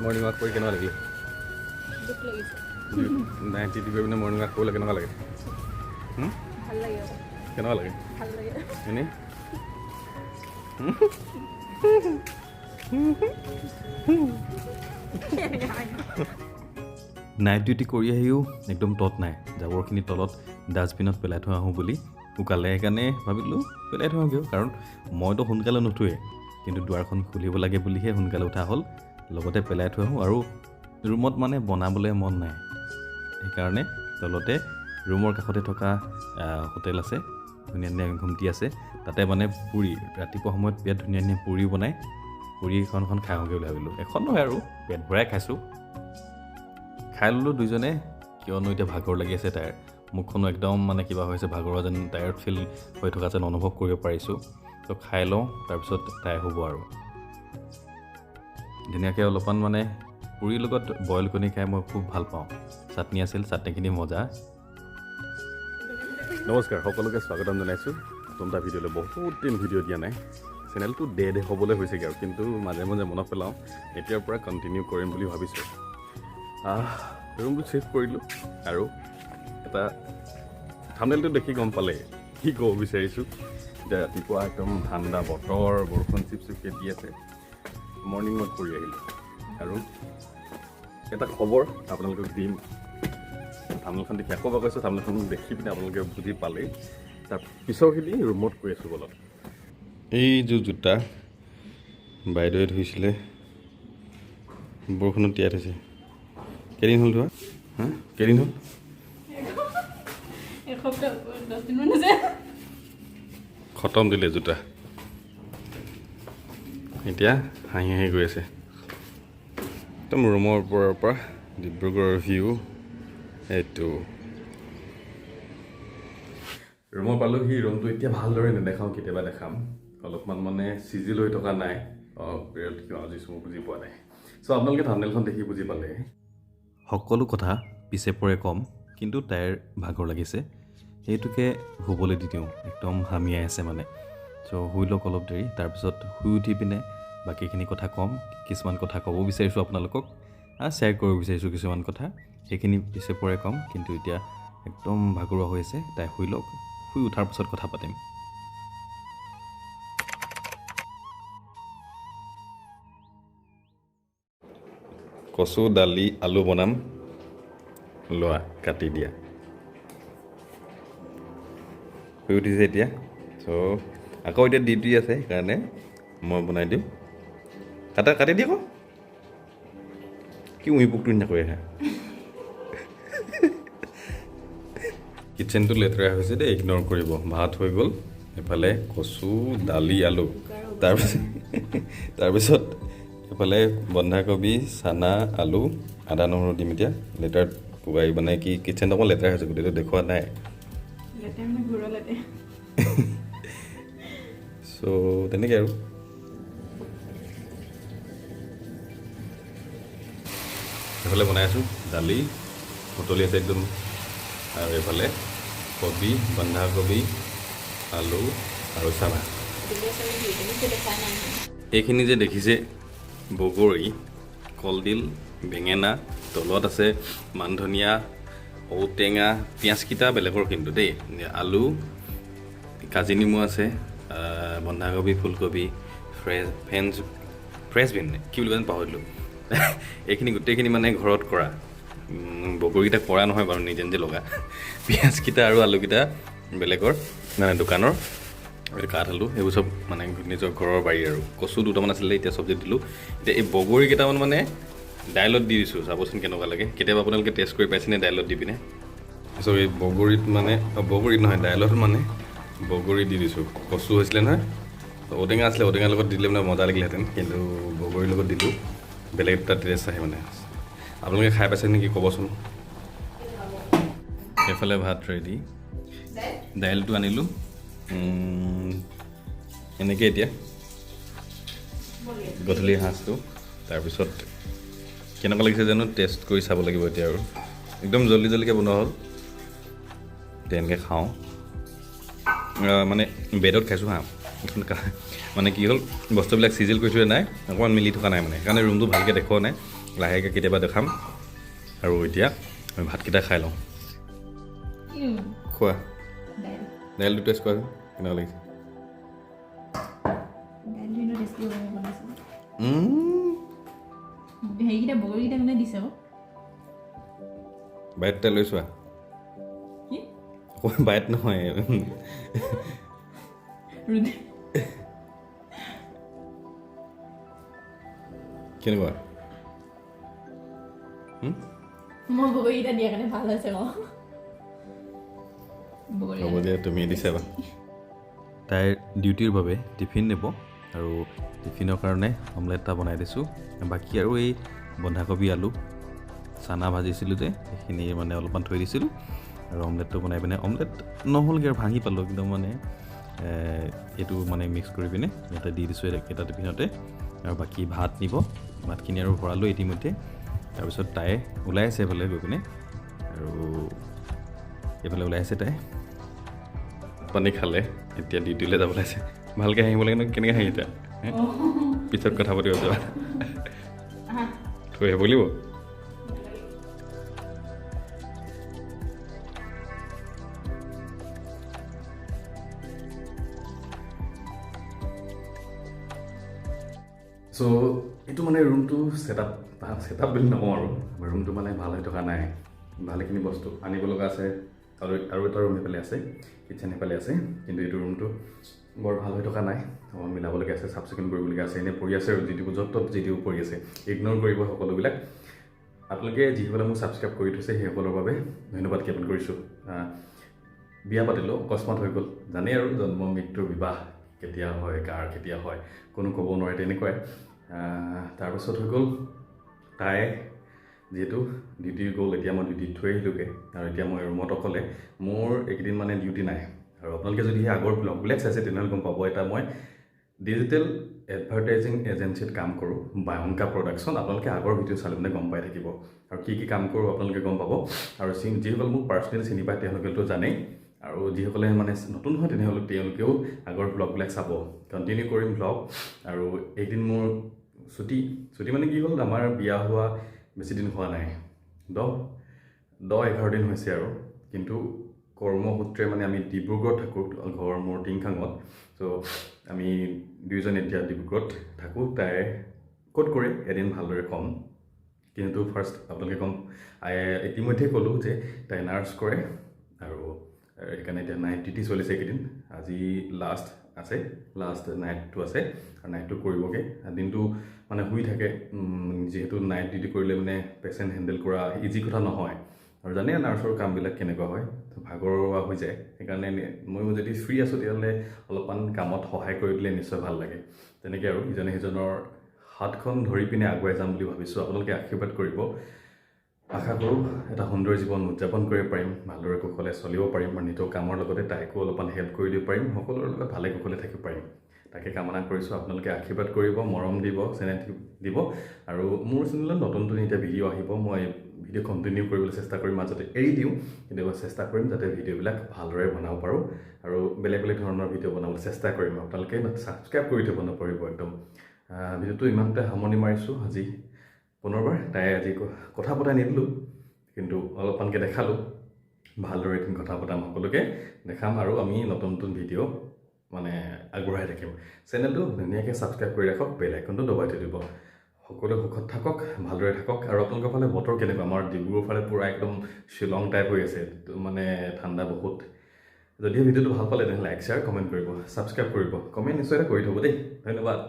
Morning walk কৰি কেনেকুৱা লাগিলে? নাইট ডিউটি কৰি পিনে মৰ্ণিং ৱাক কৰিলে কেনেকুৱা লাগে? ভাল লাগে কেনেকুৱা লাগে? ভাল লাগে এনেই নাইট ডিউটি কৰি আহিও একদম তত নাই, জাবৰখিনি তলত ডাষ্টবিনত পেলাই থৈ আহোঁ বুলি উকালে। সেইকাৰণে ভাবিলোঁ পেলাই থৈ আহোঁ, কাৰণ মইতো সোনকালে নুঠোৱে, কিন্তু দুৱাৰখন খুলিব লাগে বুলিহে সোনকালে উঠা হ'ল। লগতে পেলাই থৈ আহোঁ, আৰু ৰুমত মানে বনাবলৈ মন নাই, সেইকাৰণে তলতে ৰুমৰ কাষতে থকা হোটেল আছে, ধুনীয়া ধুনীয়া ঘুমটি আছে, তাতে মানে পুৰি ৰাতিপুৱা সময়ত বিৰাট ধুনীয়া ধুনীয়া পুৰি বনাই, পুৰি এখন খাই আহোঁগৈ বুলি ভাবিলোঁ। এখন নহয় আৰু পেট ভৰাই খাইছোঁ। খাই ল'লোঁ দুইজনে, কিয়নো এতিয়া ভাগৰ লাগি আছে তাইৰ। মুখখনো একদম মানে কিবা হৈছে, ভাগৰুৱা যেন টায়াৰ্ড ফিল হৈ থকা যেন অনুভৱ কৰিব পাৰিছোঁ। তো খাই লওঁ, তাৰপিছত তাই হ'ব আৰু ধুনীয়াকৈ অলপমান মানে পুৰিৰ লগত বইল কণী খাই মই খুব ভাল পাওঁ। চাটনি আছিল, চাটনিখিনি মজা। নমস্কাৰ, সকলোকে স্বাগতম জনাইছোঁ নতুন এটা ভিডিঅ'লৈ। বহুত দিন ভিডিঅ' দিয়া নাই, চেনেলটো ডে হ'বলৈ হৈছেগৈ আৰু, কিন্তু মাজে মাজে মনত পেলাওঁ, এতিয়াৰ পৰা কণ্টিনিউ কৰিম বুলি ভাবিছোঁ। ৰুমটো চেভ কৰিলোঁ, আৰু এটা থাম্বনেইলটো দেখি গম পালে কি ক'ব বিচাৰিছোঁ। এতিয়া ৰাতিপুৱা একদম ঠাণ্ডা বতৰ, বৰষুণ চিপ চিপকৈ দি আছে, মৰ্ণিং ৱাক কৰি আহিলোঁ। আৰু এটা খবৰ আপোনালোকক দিম, থাম্বনেইলখন দেখি আকৌ কৈছোঁ, থাম্বনেইলখন দেখি পিনে আপোনালোকে বুজি পালেই। তাৰ পিছৰখিনি ৰুমত কৈ আছোঁ বলত। এইযোৰ জোতা বাইদেৱে ধুইছিলে, বৰষুণত তিয়াই থৈছে। কেইদিন হ'ল ধোৱা? কেইদিন হ'ল? খতম দিলে জোতা, এতিয়া হাঁহি হাঁহি গৈ আছে। একদম ৰুমৰ ওপৰৰ পৰা ডিব্ৰুগড়ৰ ভিউ এইটো। ৰুমত পালোঁহি, ৰুমটো এতিয়া ভালদৰে নেদেখাওঁ, কেতিয়াবা দেখাম। অলপমান মানে চিজিল হৈ থকা নাই, বিৰাট কিয় আজিছোঁ মই বুজি পোৱা নাই। চ' আপোনালোকে থাম্বনেইলখন দেখি বুজি পালে। সকলো কথা পিছে পৰে কম, কিন্তু তাইৰ ভাগৰ লাগিছে, সেইটোকে শুবলৈ দি দিওঁ। একদম হামিয়াই আছে মানে। চ' শুই লওক অলপ দেৰি, তাৰপিছত শুই উঠি পিনে বাকীখিনি কথা ক'ম। কিছুমান কথা ক'ব বিচাৰিছোঁ আপোনালোকক, শ্বেয়াৰ কৰিব বিচাৰিছোঁ কিছুমান কথা, সেইখিনি পিছে পৰে ক'ম। কিন্তু এতিয়া একদম ভাগৰুৱা হৈ আছে, তাই শুই লওক, শুই উঠাৰ পিছত কথা পাতিম। কচু, দালি, আলু বনাম, লোৱা কাটি দিয়া। শুই উঠিছে এতিয়া, চ' আকৌ এতিয়া ডিউটি আছে, সেইকাৰণে মই বনাই দিম। কাটি দিয়ে আকৌ, কি উহি পোকটো নকৰি আহে। কিটচেনটো লেতেৰা হৈছে দেই, ইগন'ৰ কৰিব। ভাত হৈ গ'ল, এইফালে কচু, দালি, আলু, তাৰপিছত এইফালে বন্ধাকবি, চানা, আলু, আদা নহৰু দিম এতিয়া। লেতেৰাত কোবাই মানে কি কিটচেনটো অকণ লেতেৰা হৈছে, গোটেইটো দেখুওৱা নাই। চ' তেনেকৈ আৰু এইফালে বনাই আছোঁ দালি, উতলি আছে একদম, আৰু এইফালে কবি, বন্ধাকবি, আলু আৰু চানা। এইখিনি যে দেখিছে বগৰী, কলডিল, বেঙেনা, তলত আছে মান ধনিয়া, ঔটেঙা, পিঁয়াজকেইটা বেলেগৰ কিন্তু দেই, আলু, কাজি নেমু আছে, বন্ধাকবি, ফুলকবি, ফ্ৰেঞ্চ বিন কি বুলি কয় পাহৰিলোঁ। এইখিনি গোটেইখিনি মানে ঘৰত কৰা, বগৰীকেইটা কৰা নহয় বাৰু, নিজে নিজে লগা। পিঁয়াজকেইটা আৰু আলুকেইটা বেলেগৰ, মানে দোকানৰ। কাঠ আলু সেইবোৰ চব মানে নিজৰ ঘৰৰ বাৰী আৰু। কচু দুটামান আছিলে, এতিয়া চব্জিত দিলোঁ। এতিয়া এই বগৰী কেইটামান মানে দাইলত দি দিছোঁ, চাবচোন কেনেকুৱা লাগে। কেতিয়াবা আপোনালোকে টেষ্ট কৰি পাইছেনে দাইলত দি পিনে? চ' এই বগৰীত মানে, বগৰীত নহয় দাইলত মানে বগৰী দি দিছোঁ। কচু হৈছিলে নহয়, ঔটেঙা আছিলে, ঔটেঙাৰ লগত দিলে মানে মজা লাগিলেহেঁতেন, কিন্তু বগৰীৰ লগত দিলোঁ, বেলেগ এটা টেষ্ট আহে মানে। আপোনালোকে খাই পাইছে নেকি ক'বচোন। এইফালে ভাত ৰেডি, দাইলটো আনিলোঁ এনেকৈ। এতিয়া গধূলিৰ সাঁজটো, তাৰপিছত কেনেকুৱা লাগিছে জানো, টেষ্ট কৰি চাব লাগিব এতিয়া। আৰু একদম জল্দি জল্দিকৈ বনোৱা হ'ল, তেনেকৈ খাওঁ। মানে বেডত খাইছোঁ হা, মানে কি হ'ল বস্তুবিলাক চিজিল কৰি থোৱা নাই, অকণমান মিলি থকা নাই মানে, সেইকাৰণে ৰুমটো ভালকৈ দেখুওৱা নাই। লাহেকৈ কেতিয়াবা দেখাম আৰু এতিয়া আমি ভাতকেইটা খাই লওঁ খোৱা দাইলটো টেষ্ট কৰা কেনেকুৱা লাগিছে হেৰিকেইটা বগৰীকেইটা কোনে দিছে বাইটটা লৈ চোৱা বাইট নহয় কেনেকুৱা মই বগৰীকেইটা দিয়াৰ কাৰণে ভাল হৈছে হ'ব দিয়া তুমি দিছা বা তাইৰ ডিউটিৰ বাবে টিফিন নিব আৰু টিফিনৰ কাৰণে অমলেট এটা বনাই দিছোঁ বাকী আৰু এই বন্ধাকবি আলু চানা ভাজিছিলোঁ যে সেইখিনি মানে অলপমান থৈ দিছিলোঁ আৰু অমলেটটো বনাই পিনে অমলেট নহ'লগৈ আৰু ভাঙি পালোঁ একদম মানে এইটো মানে মিক্স কৰি পিনে ইয়াতে দি দিছোঁ এটা টিফিনতে আৰু বাকী ভাত নিব ভাতখিনি আৰু ভৰালোঁ ইতিমধ্যে তাৰপিছত তাই ওলাই আছে এইফালে গৈ পিনে আৰু এইফালে ওলাই আছে তাই পানী খালে এতিয়া ডিউটিলৈ যাব ওলাইছে ভালকৈ হাঁহিব লাগে ন কেনেকৈ হাঁহি এতিয়া পিছত কথা পাতিব যাবা থৈ আহিব লাগিব চ' এইটো মানে ৰুমটো ছেটআপ বুলি নকওঁ আৰু ৰুমটো মানে ভাল হৈ থকা নাই ভালেখিনি বস্তু আনিব লগা আছে আৰু এটা ৰুম সেইফালে আছে কিটচেন সেইফালে আছে কিন্তু এইটো ৰুমটো বৰ ভাল হৈ থকা নাই মিলাবলগীয়া আছে চাফ চিকুণ কৰিবলগীয়া আছে এনেই পৰি আছে আৰু যিটো য'ত ত'ত যিটো পৰি আছে ইগন'ৰ কৰিব সকলোবিলাক আপোনালোকে যিসকলে মোক ছাবস্ক্ৰাইব কৰি থৈছে সেইসকলৰ বাবে ধন্যবাদ জ্ঞাপন কৰিছোঁ বিয়া পাতিলোঁ অকস্মাত হৈ গ'ল জানেই আৰু জন্ম মৃত্যুৰ বিবাহ কেতিয়া হয় কাৰ কেতিয়া হয় কোনো ক'ব নোৱাৰে তেনেকুৱাই তাৰপাছত হৈ গ'ল তাই যিহেতু ডিউটি গ'ল এতিয়া মই ডিউটিত থৈ আহিলোগৈ আৰু এতিয়া মই ৰুমত অকলে মোৰ এইকেইদিন মানে ডিউটি নাই আৰু আপোনালোকে যদি সেই আগৰ ব্লগবিলাক চাইছে তেনেহ'লে গম পাব এটা মই ডিজিটেল এডভাৰটাইজিং এজেঞ্চিত কাম কৰোঁ বায়ংকা প্ৰডাকশ্যন আপোনালোকে আগৰ ভিডিঅ' চালে মানে গম পাই থাকিব আৰু কি কাম কৰোঁ আপোনালোকে গম পাব আৰু যিসকল মোক পাৰ্চনেলি চিনি পায় তেওঁলোকেতো জানেই আৰু যিসকলে মানে নতুন হয় তেনেহ'লে তেওঁলোকেও আগৰ ব্লগবিলাক চাব কণ্টিনিউ কৰিম ব্লগ আৰু এদিন মোৰ ছুটি মানে কি হ'ল আমাৰ বিয়া হোৱা বেছি দিন হোৱা নাই 10-11 দিন হৈছে আৰু কিন্তু কৰ্মসূত্ৰে মানে আমি ডিব্ৰুগড়ত থাকোঁ ঘৰ মোৰ টিংখাঙত চ' আমি দুয়োজন এতিয়া ডিব্ৰুগড়ত থাকোঁ তাই ক'ত কৰে এদিন ভালদৰে ক'ম কিন্তু ফাৰ্ষ্ট আপোনালোকে ক'ম ইতিমধ্যে ক'লোঁ যে তাই নাৰ্ছ কৰে আৰু সেইকাৰণে এতিয়া নাইট ডিউটি চলিছে এইকেইদিন আজি লাষ্ট নাইটটো আছে আৰু নাইটটো কৰিবগৈ দিনটো মানে শুই থাকে যিহেতু নাইট ডিউটি কৰিলে মানে পেচেণ্ট হেণ্ডেল কৰা ইজি কথা নহয় আৰু জানে নাৰ্ছৰ কামবিলাক কেনেকুৱা হয় ভাগৰুৱা হৈ যায় সেইকাৰণে ময়ো যদি ফ্ৰী আছোঁ তেতিয়াহ'লে অলপমান কামত সহায় কৰি দিলে নিশ্চয় ভাল লাগে তেনেকৈ আৰু ইজনে সিজনৰ হাতখন ধৰি পিনে আগুৱাই যাম বুলি ভাবিছোঁ আপোনালোকে আশীৰ্বাদ কৰিব আশা কৰোঁ এটা সুন্দৰ জীৱন উদযাপন কৰিব পাৰিম ভালদৰে কুশলে চলিব পাৰিম আৰু নিজৰ কামৰ লগতে তাইকো অলপমান হেল্প কৰি দিব পাৰিম সকলোৰে লগত ভালে কুশলে থাকিব পাৰিম তাকে কামনা কৰিছোঁ আপোনালোকে আশীৰ্বাদ কৰিব মৰম দিব চেনেল দিব আৰু মোৰ চেনেলত নতুন এতিয়া ভিডিঅ' আহিব মই ভিডিঅ' কণ্টিনিউ কৰিবলৈ চেষ্টা কৰিম মাজতে এৰি দিওঁ কিন্তু চেষ্টা কৰিম যাতে ভিডিঅ'বিলাক ভালদৰে বনাব পাৰোঁ আৰু বেলেগ ধৰণৰ ভিডিঅ' বনাবলৈ চেষ্টা কৰিম আপোনালোকে ছাবস্ক্ৰাইব কৰি থ'ব নপৰিব একদম ভিডিঅ'টো ইমানতে সামৰণি মাৰিছোঁ আজি পুনৰবাৰ তাই আজি কথা পতাই নিদিলোঁ কিন্তু অলপমানকৈ দেখালোঁ ভালদৰে এদিন কথা পতাম সকলোকে দেখাম আৰু আমি নতুন ভিডিঅ' মানে আগবঢ়াই থাকিম চেনেলটো ধুনীয়াকৈ ছাবস্ক্ৰাইব কৰি ৰাখক বেল আইকনটো দবাই থৈ দিব সকলোৱে সুখত থাকক ভালদৰে থাকক আৰু আপোনালোকৰ ফালে বতৰ কেনেকুৱা আমাৰ ডিব্ৰুগড়ৰ ফালে পূৰা একদম শ্বিলং টাইপ হৈ আছে মানে ঠাণ্ডা বহুত যদিহে ভিডিঅ'টো ভাল পালে তেনেহ'লে লাইক শ্বেয়াৰ কমেণ্ট কৰিব ছাবস্ক্ৰাইব কৰিব কমেণ্ট নিশ্চয় কৰি থ'ব দেই ধন্যবাদ